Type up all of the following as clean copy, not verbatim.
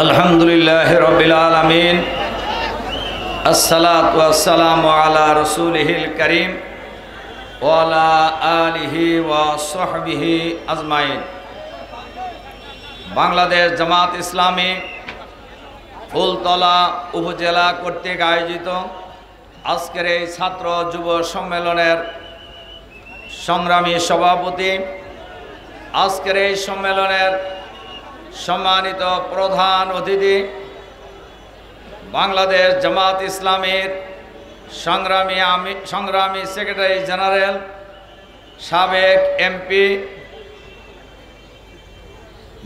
আলহামদুলিল্লাহি রাব্বিল আলামিন আসসালাতু ওয়াসসালামু আলা রাসূলিহিল কারীম ওয়া আলা আলিহি ওয়া সাহবিহি আজমাইন। বাংলাদেশ জামাত ইসলামী ফুলতলা উপজেলা কর্তৃক আয়োজিত আজকের এই ছাত্র যুব সম্মেলনের সংগ্রামী সভাপতি, আজকের এই সম্মেলনের সম্মানিত প্রধান অতিথি, বাংলাদেশ জামাত ইসলামীর সংগ্রামী সেক্রেটারি জেনারেল, সাবেক এমপি,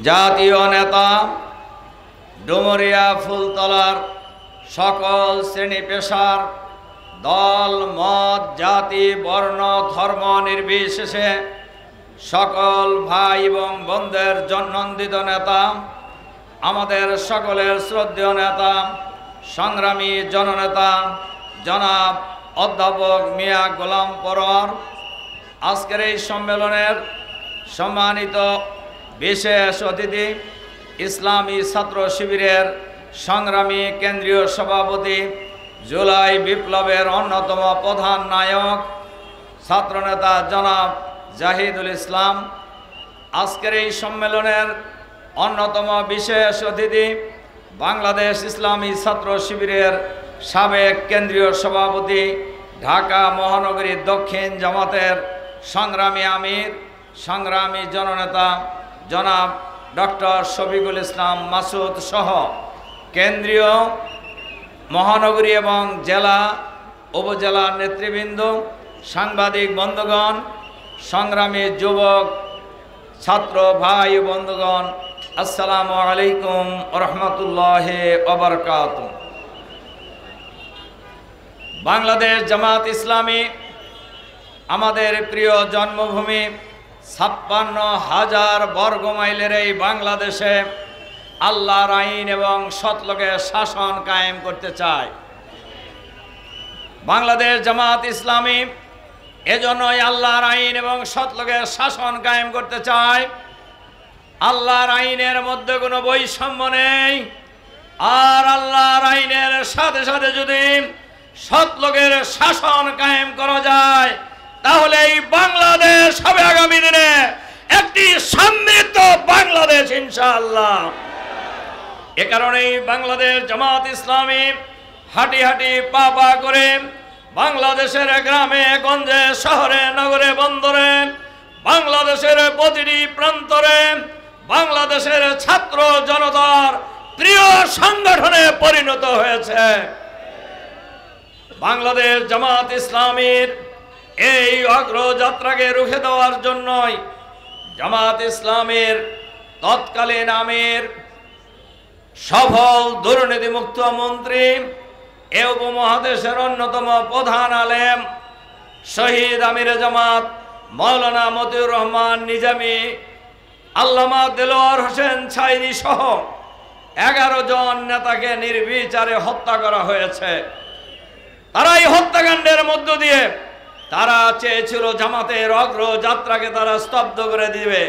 জাতীয় নেতা, ডুমুরিয়া ফুলতলার সকল শ্রেণী পেশার, দল মত জাতি বর্ণ ধর্ম নির্বিশেষে সকল ভাই এবং বোনদের জননন্দিত নেতা, আমাদের সকলের শ্রদ্ধেয় নেতা, সংগ্রামী জননেতা জনাব অধ্যাপক মিয়া গোলাম পরোয়ার, আজকের এই সম্মেলনের সম্মানিত বিশেষ অতিথি, ইসলামী ছাত্র শিবিরের সংগ্রামী কেন্দ্রীয় সভাপতি, জুলাই বিপ্লবের অন্যতম প্রধান নায়ক ছাত্রনেতা জনাব জাহিদুল ইসলাম, আজকের এই সম্মেলনের অন্যতম বিশেষ অতিথি, বাংলাদেশ ইসলামী ছাত্র শিবিরের সাবেক কেন্দ্রীয় সভাপতি, ঢাকা মহানগরী দক্ষিণ জামাতের সংগ্রামী আমির, সংগ্রামী জননেতা জনাব ডক্টর শফিকুল ইসলাম মাসুদ সহ কেন্দ্রীয় মহানগরী এবং জেলা উপজেলার নেতৃবৃন্দ, সাংবাদিক বন্ধুগণ, সংগ্রামী যুবক ছাত্র ভাই বন্ধুগণ, আসসালামু আলাইকুম ওয়া রাহমাতুল্লাহি ওয়া বারাকাতুহু। বাংলাদেশ জামাত ইসলামী আমাদের প্রিয় জন্মভূমি, 56,000 বর্গ মাইলের এই বাংলাদেশে আল্লাহর আইন এবং সৎলোকের শাসন কায়েম করতে চায়। বাংলাদেশ জামাত ইসলামী এজন্যই আল্লাহর আইন এবং সৎলোকের শাসন কায়েম করতে চায়। আল্লাহর আইনের মধ্যে কোনো বৈষম্য নেই, আর আল্লাহর আইনের সাথে সাথে যদি সৎলোকের শাসন কায়েম করা যায় তাহলে এই বাংলাদেশ হবে আগামী দিনে একটি সমৃদ্ধ বাংলাদেশ ইনশাআল্লাহ। এ কারণেই বাংলাদেশ জামাত ইসলামী হাঁটি হাঁটি পা পা করে বাংলাদেশের গ্রামে গঞ্জে শহরে নগরে বন্দরে বাংলাদেশের প্রতিটি প্রান্তরে বাংলাদেশের ছাত্র জনতার প্রিয় সংগঠনে পরিণত হয়েছে। বাংলাদেশ জামাত ইসলামীর এই অগ্রযাত্রাকে রুখে দেওয়ার জন্যই জামাত ইসলামের তৎকালীন আমির, সফল দুর্নীতিমুক্ত মন্ত্রী, এ উপমহাদেশের অন্যতম প্রধান আলেম, শহীদ আমিরে জামাত মাওলানা মতিউর রহমান নিজামী, আল্লামা দেলোয়ার হোসেন ছাইনি সহ 11 জন নেতাকে নির্বিচারে হত্যা করা হয়েছে। তারা এই হত্যাকাণ্ডের মধ্য দিয়ে তারা চেয়েছিল জামাতের অগ্রযাত্রাকে তারা স্তব্ধ করে দিবে,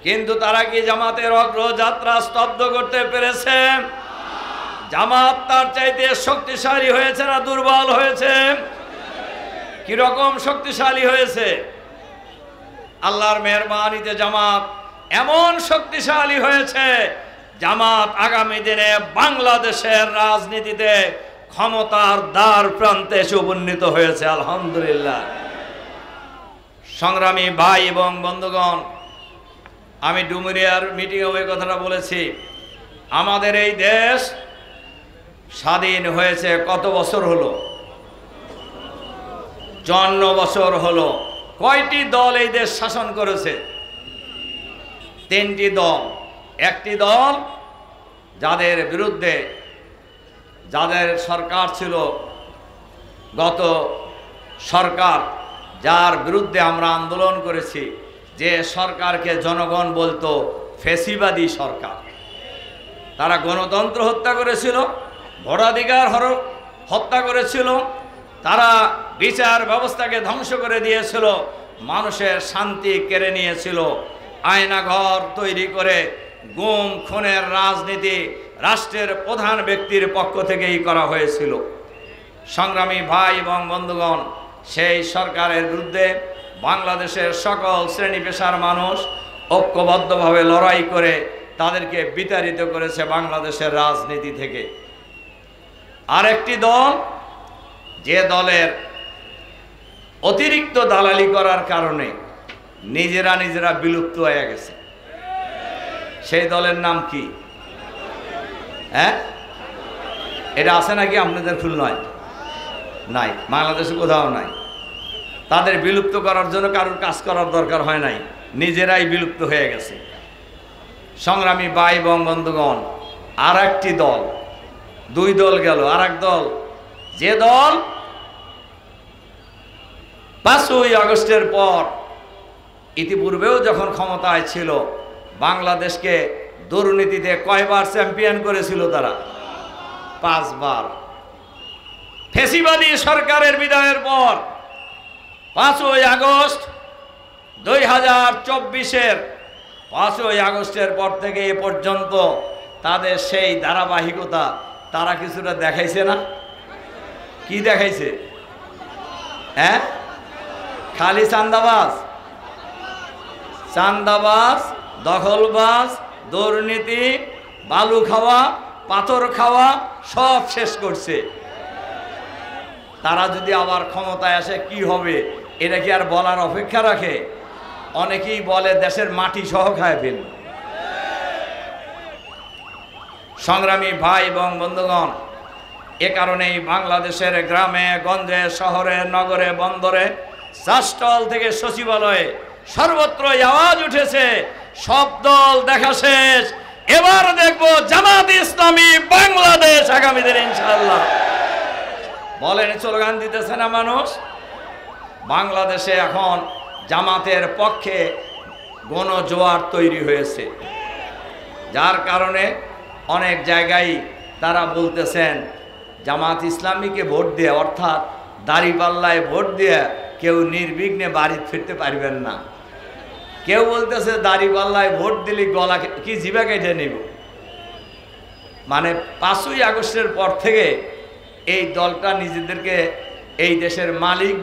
কিন্তু তারা কি জামাতের অগ্রযাত্রা স্তব্ধ করতে পেরেছে? জামাত তার চাইতে শক্তিশালী হয়েছে না দুর্বল হয়েছে? কিরকম শক্তিশালী হয়েছে? আল্লাহর মেহেরবানিতে জামাত এমন শক্তিশালী হয়েছে, জামাত আগামী দিনে বাংলাদেশের রাজনীতিতে ক্ষমতার দ্বার প্রান্তে এসে উপনীত হয়েছে আলহামদুলিল্লাহ। সংগ্রামী ভাই এবং বন্ধুগণ, আমি ডুমুরিয়ার মিটিংয়ে ওই কথাটা বলেছি, আমাদের এই দেশ স্বাধীন হয়েছে কত বছর হলো? 54 বছর হলো। কয়টি দল এই দেশ শাসন করেছে? 3টি দল। একটি দল যাদের বিরুদ্ধে যাদের সরকার ছিল, গত সরকার যার বিরুদ্ধে আমরা আন্দোলন করেছি, যে সরকারকে জনগণ বলতো ফ্যাসিবাদী সরকার। তারা গণতন্ত্র হত্যা করেছিল, ভোটাধিকার হত্যা করেছিল, তারা বিচার ব্যবস্থাকে ধ্বংস করে দিয়েছিল, মানুষের শান্তি কেড়ে নিয়েছিল, আয়নাঘর তৈরি করে গুম খুনের রাজনীতি রাষ্ট্রের প্রধান ব্যক্তির পক্ষ থেকেই করা হয়েছিল। সংগ্রামী ভাই এবং বন্ধুগণ, সেই সরকারের বিরুদ্ধে বাংলাদেশের সকল শ্রেণী পেশার মানুষ ঐক্যবদ্ধভাবে লড়াই করে তাদেরকে বিতাড়িত করেছে বাংলাদেশের রাজনীতি থেকে। আরেকটি দল, যে দলের অতিরিক্ত দালালি করার কারণে নিজেরা বিলুপ্ত হয়ে গেছে, সেই দলের নাম কি? হ্যাঁ, এটা আছে নাকি আপনাদের খুলনায়? নাই, বাংলাদেশে কোথাও নাই। তাদের বিলুপ্ত করার জন্য কারোর কাজ করার দরকার হয় নাই, নিজেরাই বিলুপ্ত হয়ে গেছে। সংগ্রামী ভাই এবং বন্ধুগণ, আর একটি দল, দুই দল গেল, আর এক দল, যে দল 5ই আগস্টের পর ইতিপূর্বেও যখন ক্ষমতায় ছিল বাংলাদেশকে দুর্নীতিতে কয়বার চ্যাম্পিয়ন করেছিল তারা? 5 বার। ফ্যাসিবাদী সরকারের বিদায়ের পর 5ই আগস্ট 2024-এর 5ই আগস্টের পর থেকে এ পর্যন্ত তাদের সেই ধারাবাহিকতা তারা কিছুটা দেখাইছে না? কি দেখাইছে? হ্যাঁ, খালি চাঁদাবাজ, দখলবাজ, দুর্নীতি, বালু খাওয়া, পাথর খাওয়া সব শেষ করছে। তারা যদি আবার ক্ষমতায় আসে কি হবে, এটা কি আর বলার অপেক্ষা রাখে? অনেকেই বলে দেশের মাটি সহ খায় ফেলবে। সংগ্রামী ভাই এবং বন্ধুগণ, এ কারণেই বাংলাদেশের গ্রামে গঞ্জে, শহরে, নগরে, বন্দরে, চাষস্থল থেকে সচিবালয়ে সর্বত্র আওয়াজ উঠেছে, সব দল দেখা শেষ, এবার দেখবো জামাত ইসলামী বাংলাদেশ আগামী দিনে ইনশাআল্লাহ। বলেন, স্লোগান দিতেছে না মানুষ? বাংলাদেশে এখন জামাতের পক্ষে গণজোয়ার তৈরি হয়েছে, যার কারণে অনেক জায়গায় তারা বলতেছেন জামাত ইসলামীকে ভোট দিয়ে, অর্থাৎ দাঁড়িপাল্লায় ভোট দিয়ে কেউ নির্বিঘ্নে বাড়ি ফিরতে পারবেন না। কেউ বলতেছে দাঁড়িপাল্লায় ভোট দিলে গলা কি জিভা কেটে নিব। মানে 5ই আগস্টের পর থেকে এই দলটা নিজেদেরকে এই দেশের মালিক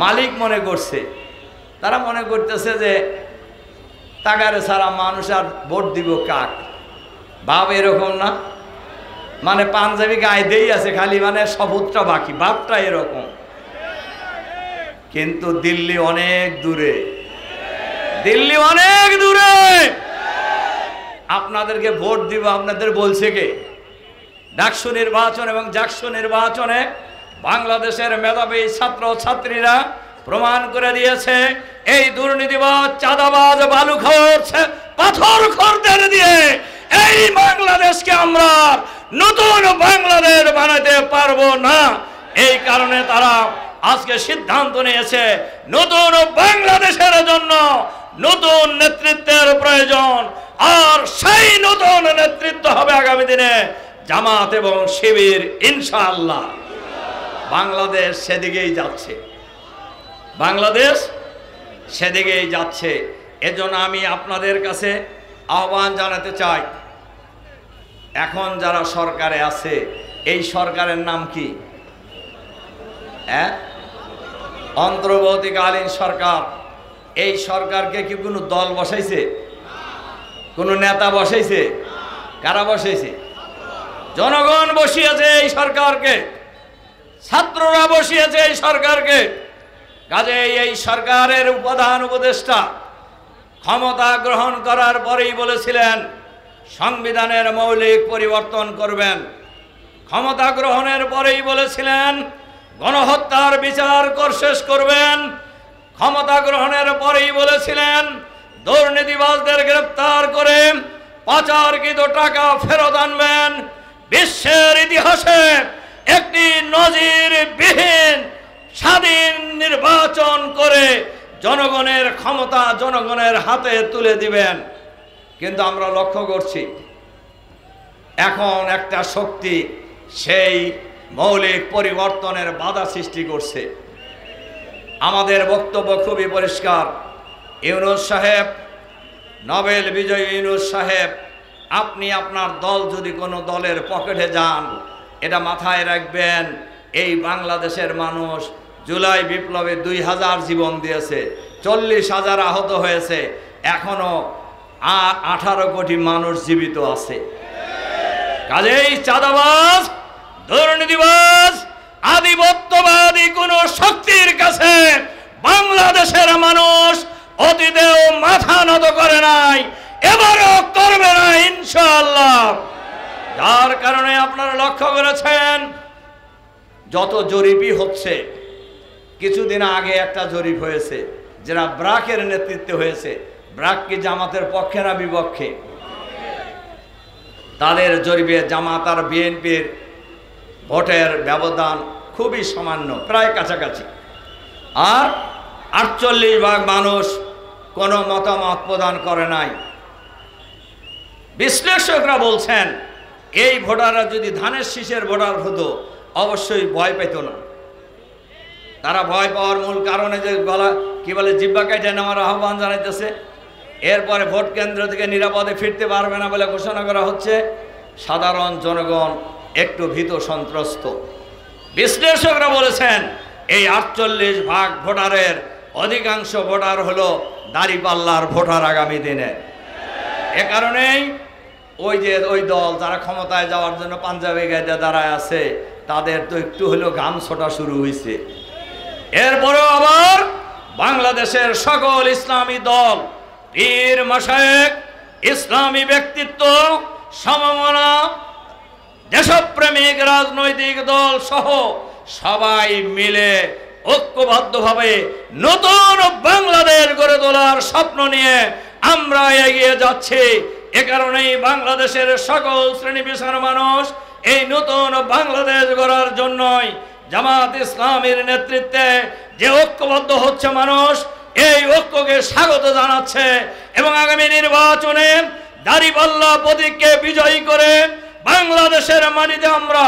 মালিক মনে করছে। তারা মনে করতেছে যে টাকারে ছাড়া মানুষ আর ভোট দিব কাক। ভাব এরকম না? মানে পাঞ্জাবি গায়ে দেই আছে খালি, মানে শপথটা বাকি, ভাবটা এরকম। কিন্তু দিল্লি অনেক দূরে, দিল্লি অনেক দূরে। আপনাদেরকে ভোট দিব আপনাদের বলছে কে? ডাকসু নির্বাচন এবং জাকসু নির্বাচনে বাংলাদেশের মেধাবী ছাত্র ছাত্রীরা প্রমাণ করে দিয়েছে এই দুর্নীতিবাজ, চাঁদাবাজ, বালুখোর, পাথরখোরদের দিয়ে এই বাংলাদেশকে আমরা নতুন বাংলাদেশ বানাতে পারবো না। এই কারণে তারা আজকে সিদ্ধান্ত নিয়েছে নতুন বাংলাদেশের জন্য নতুন নেতৃত্বের প্রয়োজন, আর সেই নতুন নেতৃত্ব হবে আগামী দিনে জামাত এবং শিবির ইনশাআল্লাহ। বাংলাদেশ সেদিকেই যাচ্ছে, বাংলাদেশ সেদিকেই যাচ্ছে। এজন্য আমি আপনাদের কাছে আহ্বান জানাতে চাই, এখন যারা সরকারে আছে, এই সরকারের নাম কি? অন্তর্বর্তীকালীন সরকার। এই সরকারকে কি কোনো দল বসাইছে? কোনো নেতা বসাইছে? কারা বসাইছে? জনগণ বসিয়েছে এই সরকারকে, ছাত্ররা বসিয়েছে এই সরকারকে। কাজেই এই সরকারের প্রধান উপদেষ্টা ক্ষমতা গ্রহণ করার পরেই বলেছিলেন সংবিধানের মৌলিক পরিবর্তন করবেন। ক্ষমতা গ্রহণের পরেই বলেছিলেন গণহত্যার বিচার শেষ করবেন। ক্ষমতা গ্রহণের পরেই বলেছিলেন দুর্নীতিবাজদের গ্রেফতার করে পাচারকৃত টাকা ফেরত আনবেন। বিশ্বের ইতিহাসে একটি নজিরবিহীন স্বাধীন নির্বাচন করে জনগণের ক্ষমতা জনগণের হাতে তুলে দিবেন। কিন্তু আমরা লক্ষ্য করছি এখন একটা শক্তি সেই মৌলিক পরিবর্তনের বাধা সৃষ্টি করছে। আমাদের বক্তব্য খুবই পরিষ্কার, ইউনূস সাহেব নোবেল বিজয়ী ইউনূস সাহেব, আপনি আপনার দল যদি কোনো দলের পকেটে যান, এটা মাথায় রাখবেন, এই বাংলাদেশের মানুষ জুলাই বিপ্লবে 2000 জীবন দিয়েছে, 40,000 আহত হয়েছে, এখনো 18 কোটি মানুষ জীবিত আছে। কাজেই চাঁদাবাজ, দুর্নীতিবাজ, আধিপত্যবাদী কোন শক্তির কাছে বাংলাদেশের মানুষ অতীতেও মাথা নত করে নাই, এবারও করবে না ইনশাআল্লাহ। যার কারণে আপনারা লক্ষ্য করেছেন যত জরিপই হচ্ছে, কিছুদিন আগে একটা জরিপ হয়েছে যেটা ব্রাকের নেতৃত্বে হয়েছে। ব্রাক কি জামাতের পক্ষে না বিপক্ষে? তাদের জরিপে জামাত আর বিএনপির ভোটের ব্যবধান খুবই সামান্য, প্রায় কাছাকাছি। আর 48% মানুষ কোনো মতামত প্রদান করে নাই। বিশ্লেষকরা বলছেন এই ভোটাররা যদি ধানের শীষের ভোটার হতো অবশ্যই ভয় পেত না। তারা ভয় পাওয়ার মূল কারণে যে গলা কি বলে জিব্বা কেটে নেওয়ার আহ্বান জানাইতেছে, এরপরে ভোট কেন্দ্র থেকে নিরাপদে ফিরতে পারবে না বলে ঘোষণা করা হচ্ছে, সাধারণ জনগণ একটু ভীত সন্ত্রস্ত। বিশ্লেষকরা বলেছেন এই 48% ভোটারের অধিকাংশ ভোটার হলো দাঁড়িপাল্লার ভোটার আগামী দিনে। এ কারণেই ওই দল যারা ক্ষমতায় যাওয়ার জন্য পাঞ্জাবি গায়ে দাঁড়ায় আছে, তাদের তো একটু হলেও ঘাম ছোটা শুরু হয়েছে। এরপরেও আবার বাংলাদেশের সকল ইসলামী দল, পীর মাশায়েখ, ইসলামী ব্যক্তিত্ব, সমমনা, দেশপ্রেমিক রাজনৈতিক দল সহ সবাই মিলে ঐক্যবদ্ধভাবে নতুন বাংলাদেশ গড়ে তোলার স্বপ্ন নিয়ে আমরা এগিয়ে যাচ্ছি। এ কারণেই বাংলাদেশের সকল শ্রেণী পেশার মানুষ এই নতুন বাংলাদেশ গড়ার জন্যই জামাত ইসলামীর নেতৃত্বে যে ঐক্যবদ্ধ হচ্ছে মানুষ, এই ঐক্যকে স্বাগত জানাচ্ছে এবং আগামী নির্বাচনে দাঁড়িপাল্লা প্রতীককে বিজয়ী করে বাংলাদেশের মাটিতে আমরা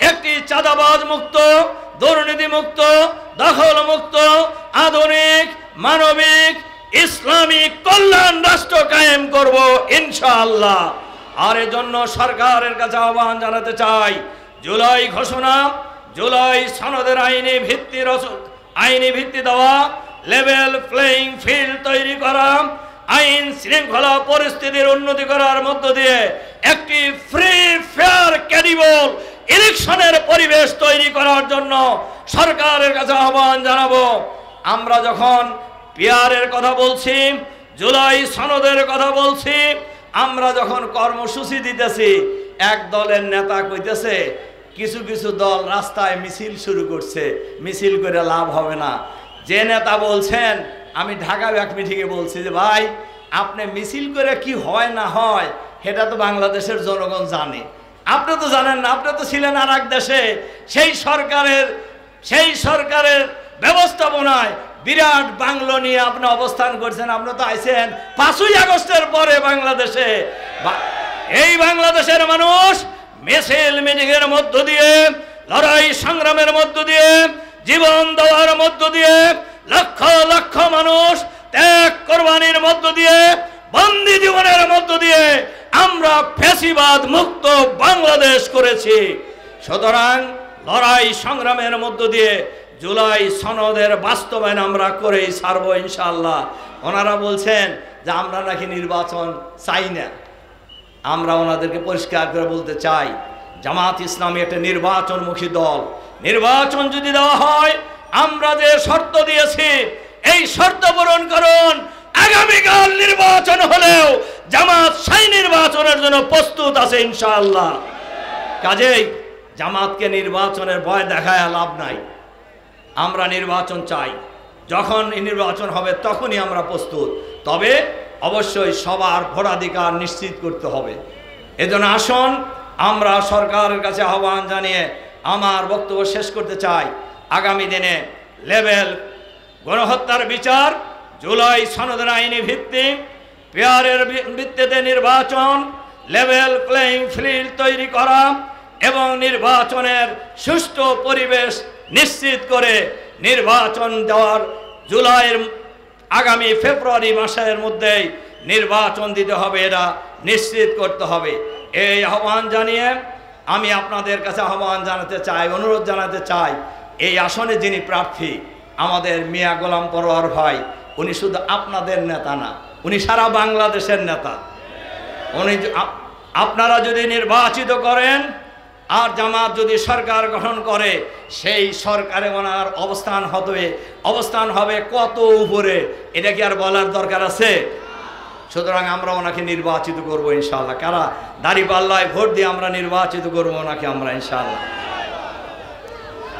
একটি চাঁদাবাজ মুক্ত, দুর্নীতি মুক্ত, দখল মুক্ত, আধুনিক, মানবিক, ইসলামিক কল্যাণ রাষ্ট্র কায়েম করব ইনশাআল্লাহ। আর এর জন্য সরকারের কাছে আহ্বান জানাতে চাই, জুলাই ঘোষণা, জুলাই সনদের আইনি ভিত্তি দেওয়া, লেভেল প্লেইং ফিল্ড তৈরি করা, আইন শৃঙ্খলা পরিস্থিতির উন্নতি করার মধ্য দিয়ে একটি ফ্রি ফেয়ার ক্রেডিবল ইলেকশনের পরিবেশ তৈরি করার জন্য সরকারের কাছে আহ্বান জানাবো। আমরা যখন পিয়ারের কথা বলছি, জুলাই সনদের কথা বলছি, আমরা যখন কর্মসূচি দিতেছি, এক দলের নেতা কইতেছে কিছু কিছু দল রাস্তায় মিছিল শুরু করছে, মিছিল করে লাভ হবে না। যে নেতা বলছেন, আমি ঢাকা ব্যাক মিটিংয়ে বলছি যে ভাই আপনি মিছিল করে কি হয় না হয় সেটা তো বাংলাদেশের জনগণ জানে, আপনি তো জানেন না, আপনি তো ছিলেন আর এক দেশে। সেই সরকারের ব্যবস্থাপনায় বিরাট বাংলো নিয়ে আপনি অবস্থান করছেন। আপনি তো আইছেন 5ই আগস্টের পরে বাংলাদেশে। এই বাংলাদেশের মানুষ মিছিল মিটিংয়ের মধ্য দিয়ে, লড়াই সংগ্রামের মধ্য দিয়ে, জীবন দেওয়ার মধ্য দিয়ে, লক্ষ লক্ষ মানুষ ত্যাগ কোরবানির মধ্য দিয়ে, বন্দী জীবনের মধ্য দিয়ে আমরা ফ্যাসিবাদ মুক্ত বাংলাদেশ করেছি। সুতরাং লড়াই সংগ্রামের মধ্য দিয়ে জুলাই সনদের বাস্তবায়ন আমরা করেই ছাড়বো ইনশাআল্লাহ। ওনারা বলছেন যে আমরা নাকি নির্বাচন চাই না। আমরা ওনাদেরকে পরিষ্কার করে বলতে চাই, জামাত ইসলামী একটা নির্বাচনমুখী দল। নির্বাচন যদি দেওয়া হয়, আমরা যে শর্ত দিয়েছি এই শর্ত পূরণ করুন। আগামীকাল নির্বাচন হলেও জামাত সেই নির্বাচনের জন্য প্রস্তুত আছে ইনশাআল্লাহ। কাজেই জামাতকে নির্বাচনের ভয় দেখায় লাভ নাই। আমরা নির্বাচন চাই, যখন নির্বাচন হবে তখনই আমরা প্রস্তুত। তবে অবশ্যই সবার ভোটাধিকার নিশ্চিত করতে হবে। এজন্য আসুন আমরা সরকারের কাছে আহ্বান জানিয়ে আমার বক্তব্য শেষ করতে চাই। আগামী দিনে লেভেল গণহত্যার বিচার, জুলাই সনদের আইনি ভিত্তি, পেয়ারের ভিত্তিতে নির্বাচন, লেভেল প্লেইং ফিল্ড তৈরি করা এবং নির্বাচনের সুষ্ঠু পরিবেশ নিশ্চিত করে নির্বাচন দেওয়ার, জুলাইয়ের আগামী ফেব্রুয়ারি মাসের মধ্যেই নির্বাচন দিতে হবে, এটা নিশ্চিত করতে হবে। এই আহ্বান জানিয়ে আমি আপনাদের কাছে আহ্বান জানাতে চাই, অনুরোধ জানাতে চাই, এই আসনে যিনি প্রার্থী আমাদের মিয়া গোলাম পরোয়ার ভাই, উনি শুধু আপনাদের নেতা না, উনি সারা বাংলাদেশের নেতা। উনি আপনারা যদি নির্বাচিত করেন আর জামাত যদি সরকার গঠন করে, সেই সরকারে ওনার অবস্থান হবে কত উপরে, এটা কি আর বলার দরকার আছে? সুতরাং আমরা ওনাকে নির্বাচিত করবো ইনশাআল্লাহ। কারা দাঁড়িপাল্লায় ভোট দিয়ে আমরা নির্বাচিত করবো ওনাকে আমরা ইনশাআল্লাহ।